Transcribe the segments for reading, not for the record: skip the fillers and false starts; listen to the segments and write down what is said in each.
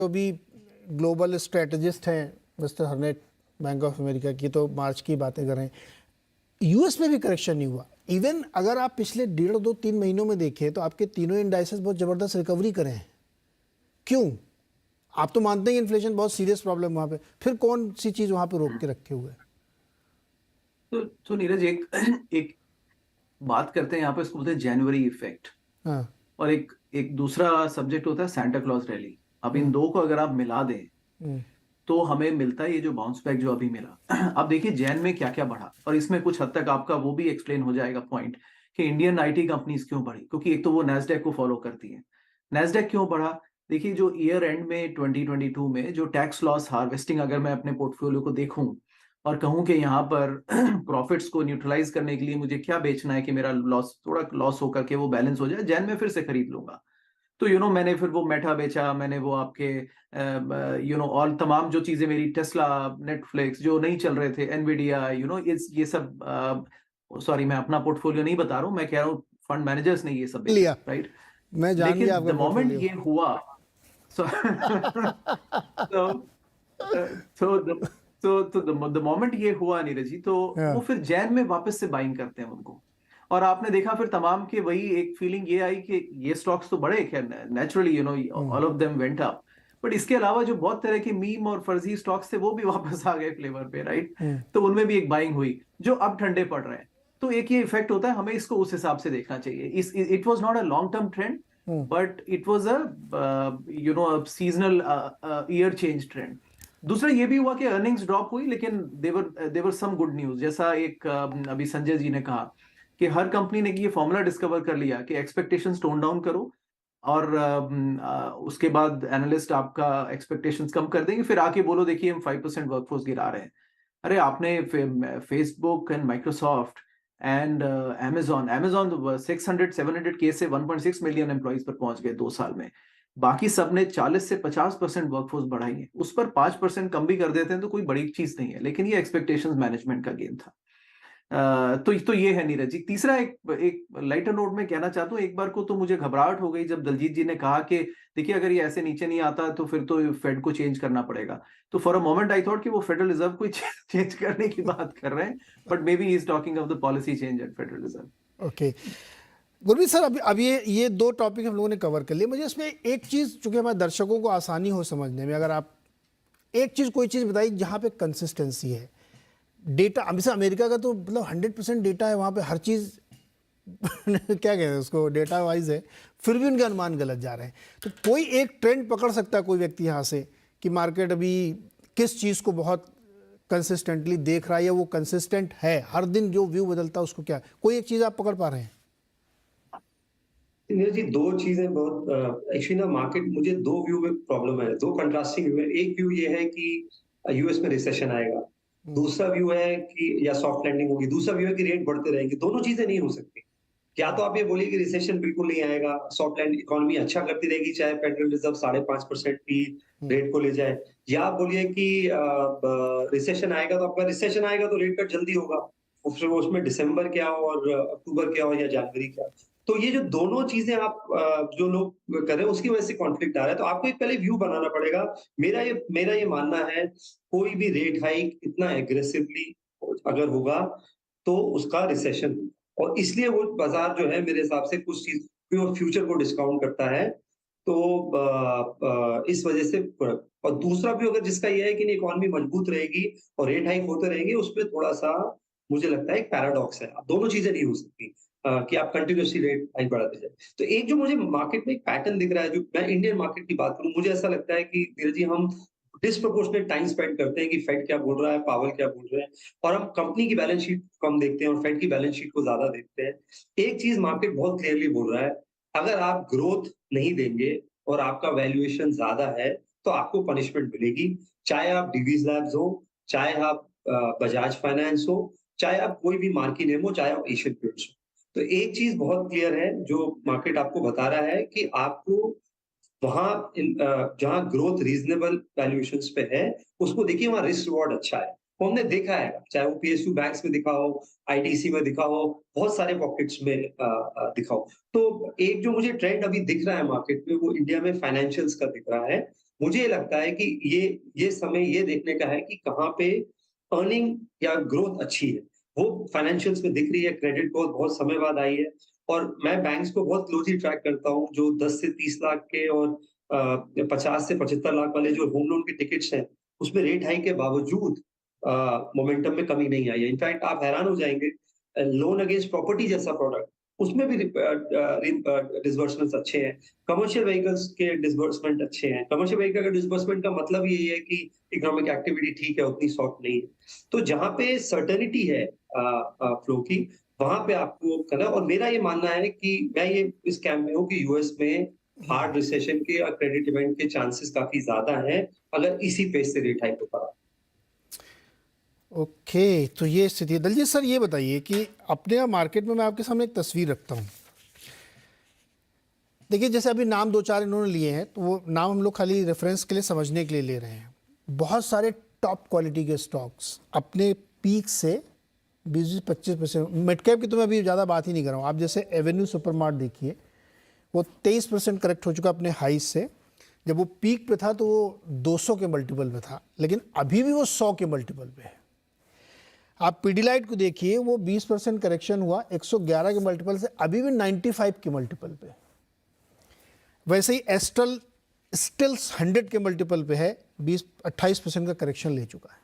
तो भी global strategist हैं मिस्टर हर्नेट बैंक ऑफ अमेरिका की, तो मार्च की बातें कर रहे हैं। यूएस में भी करेक्शन नहीं हुआ। इवन अगर आप पिछले 1.5-2-3 महीनों में देखें तो आपके तीनों इंडाइसेस बहुत ज़बरदस्त रिकवरी करे हैं। क्यों? आप तो मानते हैं इन्फ्लेशन बहुत सीरियस प्रॉब्लम वहाँ पे, फिर कौन सी चीज़ वहाँ पे रोक के रखे हुए है? तो नीरज एक एक बात करते हैं यहाँ पे, इसको बोलते हैं जनवरी इफेक्ट। हाँ। और एक एक दूसरा सब्जेक्ट होता है सांता क्लॉज रैली। अब इन दो को अगर आप मिला दें तो हमें मिलता है ये जो बाउंस बैक जो अभी मिला। अब देखिए जैन में क्या क्या बढ़ा, और इसमें कुछ हद तक आपका वो भी एक्सप्लेन हो जाएगा पॉइंट कि इंडियन आईटी कंपनीज क्यों बढ़ी, क्योंकि एक तो वो नैस्डैक को फॉलो करती है। नैस्डैक क्यों बढ़ा? देखिए जो ईयर एंड में 2022 में जो टैक्स लॉस हार्वेस्टिंग, अगर मैं अपने पोर्टफोलियो को देखूं और कहूं कि यहाँ पर प्रॉफिट्स को न्यूट्रलाइज करने के लिए मुझे क्या बेचना है कि मेरा लॉस थोड़ा लॉस होकर के वो बैलेंस हो जाए, जैन में फिर से खरीद लूंगा। तो मैंने फिर वो मेटा बेचा, मैंने वो आपके ऑल तमाम जो चीजें मेरी टेस्ला, नेटफ्लिक्स जो नहीं चल रहे थे, एनवीडिया, ये सब, सॉरी मैं अपना पोर्टफोलियो नहीं बता रहा हूँ, मैं कह रहा हूँ फंड मैनेजर्स ने ये सब बेचा, लिया, राइट। मैं जान गया लेकिन आपका द मोमेंट पोर्टफोलियो। ये हुआ, so तो द मोमेंट ये हुआ नीरज जी, तो वो हाँ। फिर जैन में वापस से बाइंग करते हैं उनको। और आपने देखा फिर तमाम के वही एक फीलिंग ये आई कि ये स्टॉक्स तो बड़े, खैर naturally all of them went up, but इसके अलावा जो बहुत तरह के मीम और फर्जी स्टॉक्स थे वो भी वापस आ गए फ्लेवर पे, राइट। तो उनमें भी एक बाइंग हुई जो अब ठंडे पड़ रहे हैं। तो एक ये इफेक्ट होता है, हमें इसको उस हिसाब से देखना चाहिए। It was not a long term trend, but it was a seasonal year change trend. दूसरा ये भी हुआ कि अर्निंग्स ड्रॉप हुई, लेकिन देवर सम गुड न्यूज। जैसा एक अभी संजय जी ने कहा कि हर कंपनी ने ये फॉर्मूला डिस्कवर कर लिया कि एक्सपेक्टेशंस टोन डाउन करो, और उसके बाद एनालिस्ट आपका एक्सपेक्टेशंस कम कर देंगे, फिर आके बोलो देखिए हम 5% वर्कफोर्स गिरा रहे हैं। अरे आपने Facebook and Microsoft and Amazon 600-700 के से 1.6 मिलियन एम्प्लॉइज पर पहुंच गए 2 साल में। बाकी सबने 40 से 50% वर्कफोर्स बढ़ाई है, उस पर 5% कम भी कर देते हैं तो कोई बड़ी चीज नहीं है, लेकिन ये एक्सपेक्टेशंस मैनेजमेंट का गेम था। तो ये है नीरज जी। तीसरा एक लाइटर नोट में कहना चाहता हूँ, एक बार को तो मुझे घबराहट हो गई जब दलजीत जी ने कहा कि देखिए अगर ये ऐसे नीचे नहीं आता तो फिर तो फेड को चेंज करना पड़ेगा। तो for a moment I thought कि वो फेडरल रिजर्व को चेंज करने की बात कर रहे हैं, but may be he is talking of the policy change at federal reserve. Okay, Gurmeet sir, अभी ये दो टॉपिक हम लोगों ने कवर कर लिए। मुझे इसमें एक चीज़, चूंकि हमारे दर्शकों को आसानी हो समझने में, अगर आप एक चीज़ कोई चीज़ बताइए जहाँ पे कंसिस्टेंसी है। डेटा हमेशा अमेरिका का तो मतलब 100% डेटा है वहाँ पे, हर चीज़ क्या कहते हैं उसको, डेटा वाइज है, फिर भी उनके अनुमान गलत जा रहे हैं। तो कोई एक ट्रेंड पकड़ सकता है कोई व्यक्ति यहाँ से कि मार्केट अभी किस चीज़ को बहुत कंसिस्टेंटली देख रहा है, या वो कंसिस्टेंट है, हर दिन जो व्यू बदलता है उसको, क्या कोई एक चीज़ आप पकड़ पा रहे हैं? नीरज जी, दो चीजें बहुत एक्चुअली ना, मार्केट, मुझे दो व्यू में प्रॉब्लम है, दो कंट्रास्टिंग व्यू है। एक व्यू ये है कि यूएस में रिसेशन आएगा, दूसरा व्यू है कि या सॉफ्ट लैंडिंग होगी, दूसरा व्यू है कि रेट बढ़ते रहेंगे। दोनों चीजें नहीं हो सकती। क्या तो आप ये बोलिए कि रिसेशन बिल्कुल नहीं आएगा, सॉफ्ट लैंड इकोनॉमी अच्छा करती रहेगी चाहे फेडरल रिजर्व 5.5% की रेट को ले जाए, या आप बोलिए कि रिसेशन आएगा तो आपका रिसेशन आएगा तो रेट कट जल्दी होगा, फिर उसमें दिसंबर क्या हो और अक्टूबर क्या हो या जनवरी क्या हो। तो ये जो दोनों चीजें आप जो लोग कर रहे हैं उसकी वजह से कॉन्फ्लिक्ट आ रहा है। तो आपको एक पहले व्यू बनाना पड़ेगा। मेरा ये मानना है, कोई भी रेट हाइक इतना एग्रेसिवली अगर होगा तो उसका रिसेशन, और इसलिए वो बाजार जो है मेरे हिसाब से कुछ चीज फ्यूचर को डिस्काउंट करता है। तो इस वजह से और दूसरा भी अगर जिसका ये है कि इकोनॉमी मजबूत रहेगी और रेट हाइक होते रहेंगे, उसमें थोड़ा सा मुझे लगता है एक पैराडॉक्स है। अब दोनों चीजें नहीं हो सकती कि आप कंटिन्यूअसली रेट हाइक बढ़ाते जाए। तो एक जो मुझे मार्केट में एक पैटर्न दिख रहा है, जो मैं इंडियन मार्केट की बात करूं, मुझे ऐसा लगता है कि धीरज जी, हम डिस्प्रोपोर्शनेट टाइम स्पेंड करते हैं कि फेड क्या बोल रहा है, पावल क्या बोल रहे हैं, और हम कंपनी की बैलेंस शीट कम देखते हैं और फेड की बैलेंस शीट को ज्यादा देखते हैं। एक चीज मार्केट बहुत क्लियरली बोल रहा है, अगर आप ग्रोथ नहीं देंगे और आपका वैल्यूएशन ज्यादा है तो आपको पनिशमेंट मिलेगी, चाहे आप डिवीज लैब्स हो, चाहे आप बजाज फाइनेंस हो, चाहे आप कोई भी मार्की नेम हो, चाहे आप एशियन पेंट्स हो। तो एक चीज बहुत क्लियर है जो मार्केट आपको बता रहा है कि आपको जहाँ ग्रोथ रीजनेबल वैल्यूएशंस पे है, उसको देखिए, वहाँ रिस्क रिवॉर्ड अच्छा है। वो हमने देखा है, चाहे वो पीएसयू बैंक्स में दिखा हो, आईटीसी में दिखा हो, बहुत सारे पॉकेट्स में दिखा हो। तो एक जो मुझे ट्रेंड अभी दिख रहा है मार्केट में, वो इंडिया में फाइनेंशियल्स का दिख रहा है। मुझे लगता है कि ये समय ये देखने का है कि कहाँ पे अर्निंग या ग्रोथ अच्छी है। वो फाइनेंशियल्स में दिख रही है, क्रेडिट ग्रोथ बहुत समय बाद आई है और मैं बैंक्स को बहुत क्लोज़ली ट्रैक करता हूँ, जो 10 से 30 लाख के और 50 से 75 लाख वाले जो होम लोन के टिकट्स हैं, उसमें रेट हाइक के बावजूद मोमेंटम में कमी नहीं आई है। इनफैक्ट आप हैरान हो जाएँगे लोन अगेंस्ट प्रॉपर्टी जैसा प्रोडक्ट, उसमें भी डिसबर्समेंट्स अच्छे हैं। कमर्शियल व्हीकल्स के डिसबर्समेंट अच्छे हैं। कमर्शियल व्हीकल का डिसबर्समेंट का मतलब यही है कि इकोनॉमिक एक्टिविटी ठीक है, उतनी सॉफ्ट नहीं है। तो जहाँ पे सर्टेनिटी है फ्लो की, वहाँ पे आपको करना और मेरा ये मानना है कि मैं ये इस कैंप में हूँ कि यूएस में हार्ड रिसेशन के और क्रेडिट इवेंट के चांसेस काफ़ी ज़्यादा हैं, अगर इसी पेस से रेट हाइक होता रहा। ओके, तो ये स्थिति है। दलजीत सर, ये बताइए कि अपने यहाँ मार्केट में मैं आपके सामने एक तस्वीर रखता हूँ। देखिए, जैसे अभी नाम 2-4 इन्होंने लिए हैं, तो वो नाम हम लोग खाली रेफरेंस के लिए, समझने के लिए ले रहे हैं। बहुत सारे टॉप क्वालिटी के स्टॉक्स अपने पीक से 20-25%, मिड कैप की तो मैं अभी ज़्यादा बात ही नहीं कर रहा हूँ। आप जैसे एवेन्यू सुपरमार्ट देखिए, वो 23% करेक्ट हो चुका अपने हाई से। जब वो पीक पे था तो वो 200 के मल्टीपल पे था, लेकिन अभी भी वो 100 के मल्टीपल पे है। आप पीडीलाइट को देखिए, वो 20% करेक्शन हुआ 111 के मल्टीपल से, अभी भी 95 के मल्टीपल पे। वैसे ही एस्ट्रल स्टिल 100 के मल्टीपल पे है, 28% का करेक्शन ले चुका है।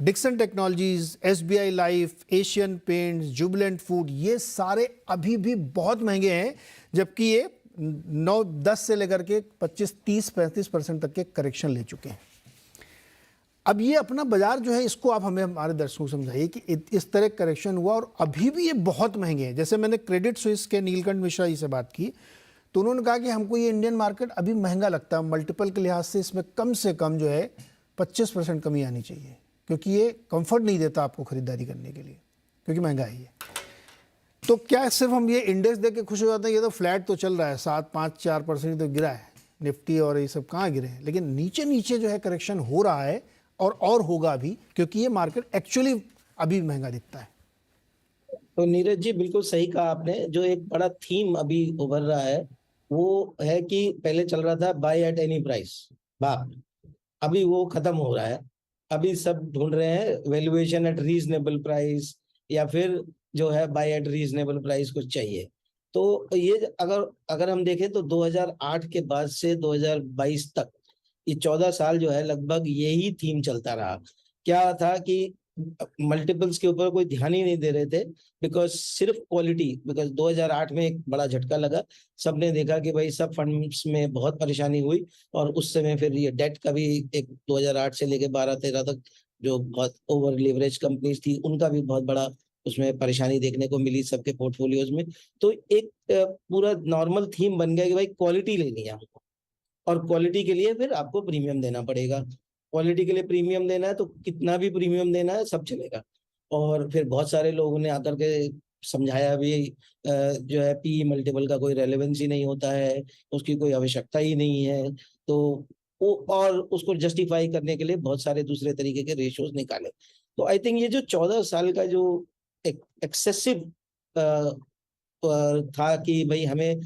Dixon Technologies, SBI Life, Asian Paints, Jubilant Food, ये सारे अभी भी बहुत महंगे हैं, जबकि ये 9-10 से लेकर के 25-30-35% तक के करेक्शन ले चुके हैं। अब ये अपना बाजार जो है, इसको आप हमें, हमारे दर्शकों को समझाइए कि इस तरह करेक्शन हुआ और अभी भी ये बहुत महंगे हैं। जैसे मैंने क्रेडिट स्विस के नीलकंठ मिश्रा जी से बात की, तो उन्होंने कहा कि हमको ये इंडियन मार्केट अभी महंगा लगता है, मल्टीपल के लिहाज से इसमें कम से कम जो है 25% कमी आनी चाहिए, क्योंकि ये कंफर्ट नहीं देता आपको खरीदारी करने के लिए, क्योंकि महंगाई है। तो क्या सिर्फ हम ये इंडेक्स देख के खुश हो जाते हैं? ये तो फ्लैट तो चल रहा है, 7-5-4% तो गिरा है निफ्टी और ये सब, कहाँ गिरे हैं? लेकिन नीचे नीचे जो है करेक्शन हो रहा है और होगा भी, क्योंकि ये मार्केट एक्चुअली अभी महंगा दिखता है। तो नीरज जी, बिल्कुल सही कहा आपने। जो एक बड़ा थीम अभी उभर रहा है वो है कि पहले चल रहा था बाय एट एनी प्राइस, बाप, अभी वो खत्म हो रहा है। अभी सब ढूंढ रहे हैं वैल्यूएशन एट रीजनेबल प्राइस, या फिर जो है बाय एट रीजनेबल प्राइस कुछ चाहिए। तो ये अगर हम देखें तो 2008 के बाद से 2022 तक ये 14 साल जो है लगभग यही थीम चलता रहा। क्या था कि मल्टीपल्स के ऊपर कोई ध्यान ही नहीं दे रहे थे, बिकॉज सिर्फ क्वालिटी। बिकॉज 2008 में एक बड़ा झटका लगा, सबने देखा कि भाई सब फंड्स में बहुत परेशानी हुई, और उस समय फिर ये डेट का भी एक 2008 से लेके 12-13 तक जो बहुत ओवर लिवरेज कंपनीज थी, उनका भी बहुत बड़ा उसमें परेशानी देखने को मिली सबके पोर्टफोलियोज में। तो एक पूरा नॉर्मल थीम बन गया कि भाई क्वालिटी लेनी है हमको, और क्वालिटी के लिए फिर आपको प्रीमियम देना पड़ेगा। क्वालिटी के लिए प्रीमियम देना है तो कितना भी प्रीमियम देना है, सब चलेगा। और फिर बहुत सारे लोगों ने आकर के समझाया भी, जो है पी मल्टीपल का कोई रेलेवेंस ही नहीं होता है, उसकी कोई आवश्यकता ही नहीं है। तो वो, और उसको जस्टिफाई करने के लिए बहुत सारे दूसरे तरीके के रेशियोज निकाले। तो आई थिंक ये जो 14 साल का जो एक्सेसिव था कि भाई हमें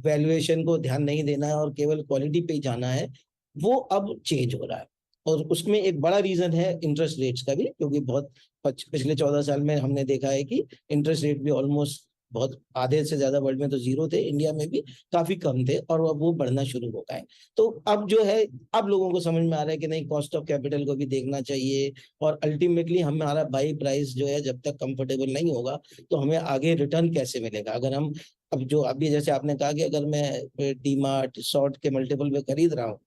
वैल्यूएशन को ध्यान नहीं देना है और केवल क्वालिटी पे ही जाना है, वो अब चेंज हो रहा है। और उसमें एक बड़ा रीजन है इंटरेस्ट रेट्स का भी, क्योंकि बहुत पिछले 14 साल में हमने देखा है कि इंटरेस्ट रेट भी ऑलमोस्ट बहुत आधे से ज्यादा वर्ल्ड में तो जीरो थे, इंडिया में भी काफी कम थे, और अब वो बढ़ना शुरू हो गए। तो अब जो है, अब लोगों को समझ में आ रहा है कि नहीं, कॉस्ट ऑफ कैपिटल को भी देखना चाहिए, और अल्टीमेटली हमारा बाई प्राइस जो है जब तक कंफर्टेबल नहीं होगा तो हमें आगे रिटर्न कैसे मिलेगा। अगर हम अब जो अभी जैसे आपने कहा कि अगर मैं डीमार्ट 100 के मल्टीपल पे खरीद रहा हूँ,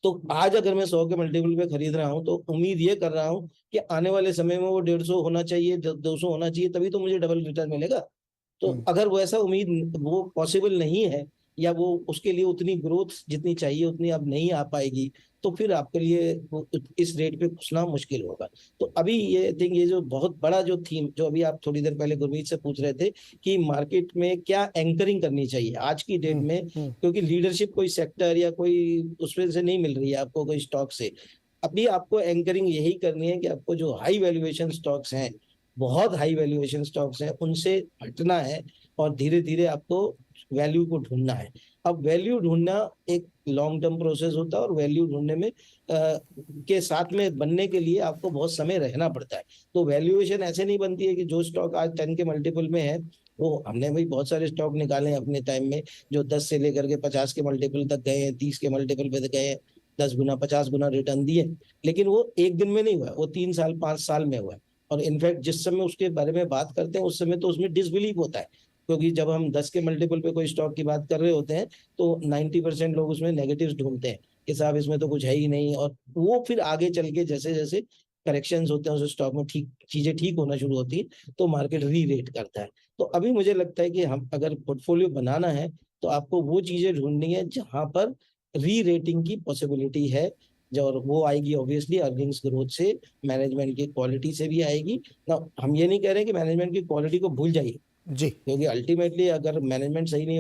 तो आज अगर मैं 100 के मल्टीपल पे खरीद रहा हूँ तो उम्मीद ये कर रहा हूँ कि आने वाले समय में वो 150 होना चाहिए, 200 होना चाहिए, तभी तो मुझे डबल रिटर्न मिलेगा। तो अगर वो ऐसा उम्मीद वो पॉसिबल नहीं है, या वो उसके लिए उतनी ग्रोथ जितनी चाहिए उतनी अब नहीं आ पाएगी, तो फिर आपके लिए इस रेट पे घुसना मुश्किल होगा। तो अभी ये थिंक, ये जो बहुत बड़ा जो थीम, जो अभी आप थोड़ी देर पहले गुरमीत से पूछ रहे थे कि मार्केट में क्या एंकरिंग करनी चाहिए आज की डेट में, क्योंकि लीडरशिप कोई सेक्टर या कोई उसमें से नहीं मिल रही है आपको, कोई स्टॉक से। अभी आपको एंकरिंग यही करनी है कि आपको जो हाई वैल्यूएशन स्टॉक्स हैं, बहुत हाई वैल्यूएशन स्टॉक्स हैं, उनसे हटना है, और धीरे धीरे आपको वैल्यू को ढूंढना है। अब वैल्यू ढूंढना एक लॉन्ग टर्म प्रोसेस होता है और वैल्यू ढूंढने में के साथ में बनने के लिए आपको बहुत समय रहना पड़ता है। तो वैल्यूएशन ऐसे नहीं बनती है कि जो स्टॉक आज 10 के मल्टीपल में है, वो हमने भाई बहुत सारे स्टॉक निकाले हैं अपने टाइम में जो 10 से लेकर के 50 के मल्टीपल तक गए हैं, 30 के मल्टीपल पे गए हैं, 10 गुना 50 गुना रिटर्न दिए, लेकिन वो एक दिन में नहीं हुआ, वो 3 साल 5 साल में हुआ। और इनफैक्ट जिस समय उसके बारे में बात करते हैं उस समय तो उसमें डिसबिलीव होता है, क्योंकि जब हम 10 के मल्टीपल पे कोई स्टॉक की बात कर रहे होते हैं तो 90% लोग उसमें नेगेटिव्स ढूंढते हैं कि साहब इसमें तो कुछ है ही नहीं। और वो फिर आगे चल के जैसे जैसे करेक्शंस होते हैं उस स्टॉक में चीजें ठीक होना शुरू होती है तो मार्केट री रेट करता है। तो अभी मुझे लगता है कि हम अगर पोर्टफोलियो बनाना है तो आपको वो चीजें ढूंढनी है जहां पर री रेटिंग की पॉसिबिलिटी है, जो और वो आएगी ऑब्वियसली अर्निंग्स ग्रोथ से, मैनेजमेंट की क्वालिटी से भी आएगी ना। हम ये नहीं कह रहे कि मैनेजमेंट की क्वालिटी को भूल जाइए, जी। क्योंकि अल्टीमेटली अगर मैनेजमेंट सही नहीं